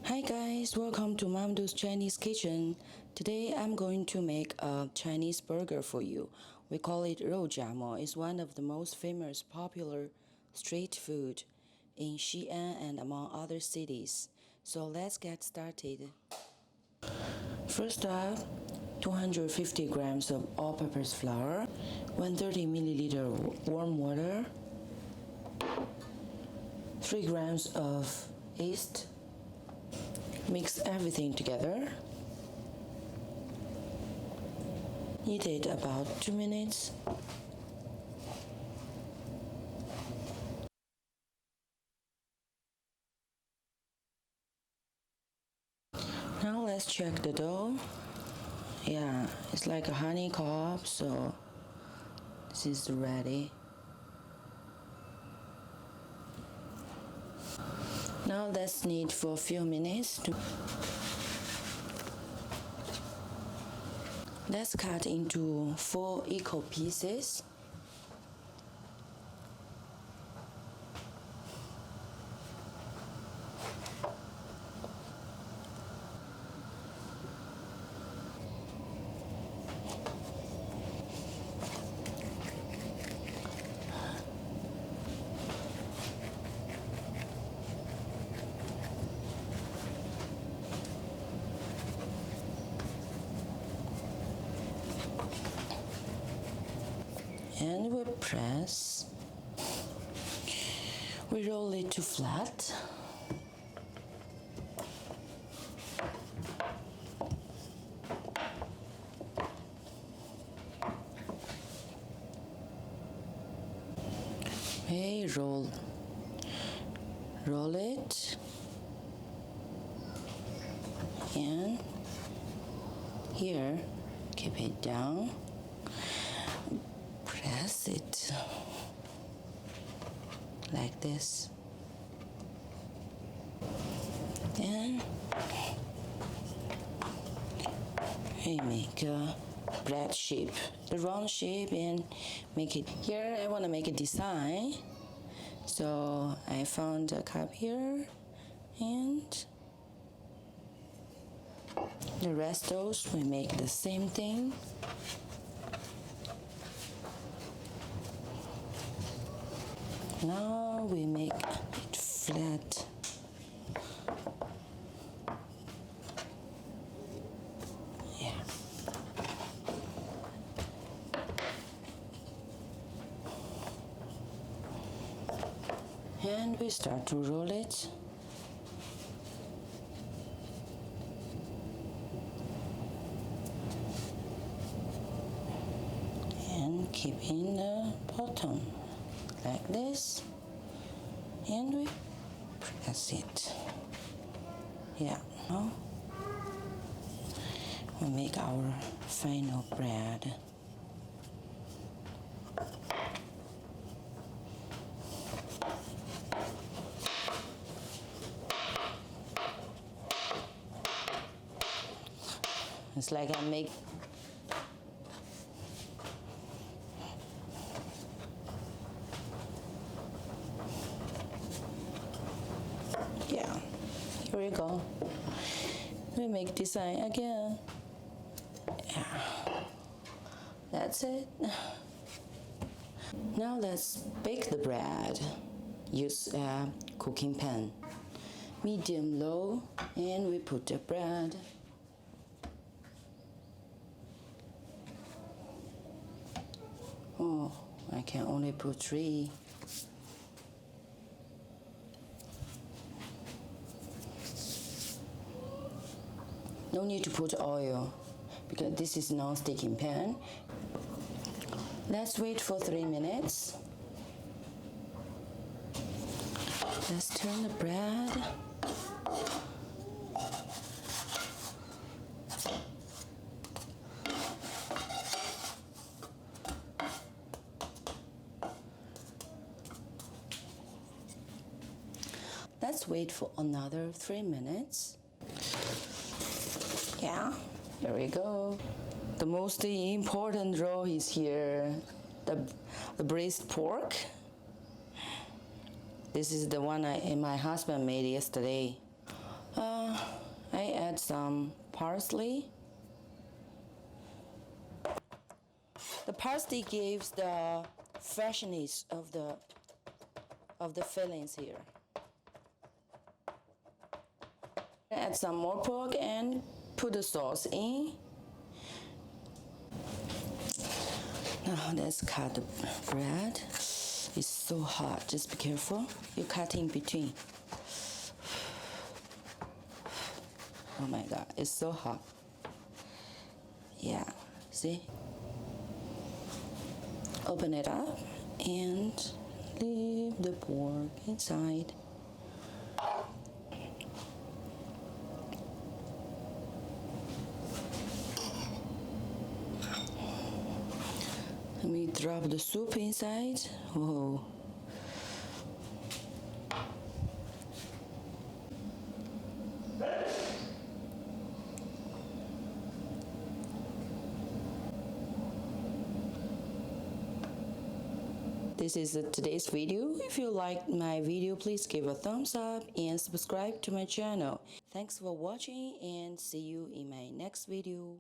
Hi guys, welcome to Mamdu's Chinese Kitchen. Today I'm going to make a Chinese burger for you. We call it 肉夹馍. It's one of the most famous popular street food in Xi'an and among other cities. So let's get started. First up, 250 grams of all-purpose flour, 130 milliliter warm water, 3 grams of yeast. Mix everything together. Knead it about 2 minutes. Now let's check the dough. Yeah, it's like a honey cob, so this is ready. Now let's knead for a few minutes. Let's cut into 4 equal pieces. And we press. We roll it to flat. Okay, roll it, and here keep it down. Press it like this, and we make a bread shape, the round shape, and make it. Here I want to make a design, so I found a cup here, and the rest those we make the same thing. Now we make it flat. Yeah. And we start to roll it. And keep in the bottom. Like this, and we press it. Yeah, now we make our final bread. It's like I make here we go. We make design again. Yeah. That's it. Now let's bake the bread. Use a cooking pan. Medium low, and we put the bread. Oh, I can only put 3. No need to put oil because this is non-sticking pan. Let's wait for 3 minutes. Let's turn the bread. Let's wait for another 3 minutes. Yeah, here we go. The most important roll is here, the braised pork. This is the one my husband made yesterday. I add some parsley. The parsley gives the freshness of the fillings here. Add some more pork and put the sauce in. Now let's cut the bread. It's so hot, just be careful. You cut in between. Oh my god, it's so hot. Yeah, see? Open it up and leave the pork inside. Let me drop the soup inside. Whoa. This is today's video. If you liked my video, please give a thumbs up and subscribe to my channel. Thanks for watching and see you in my next video.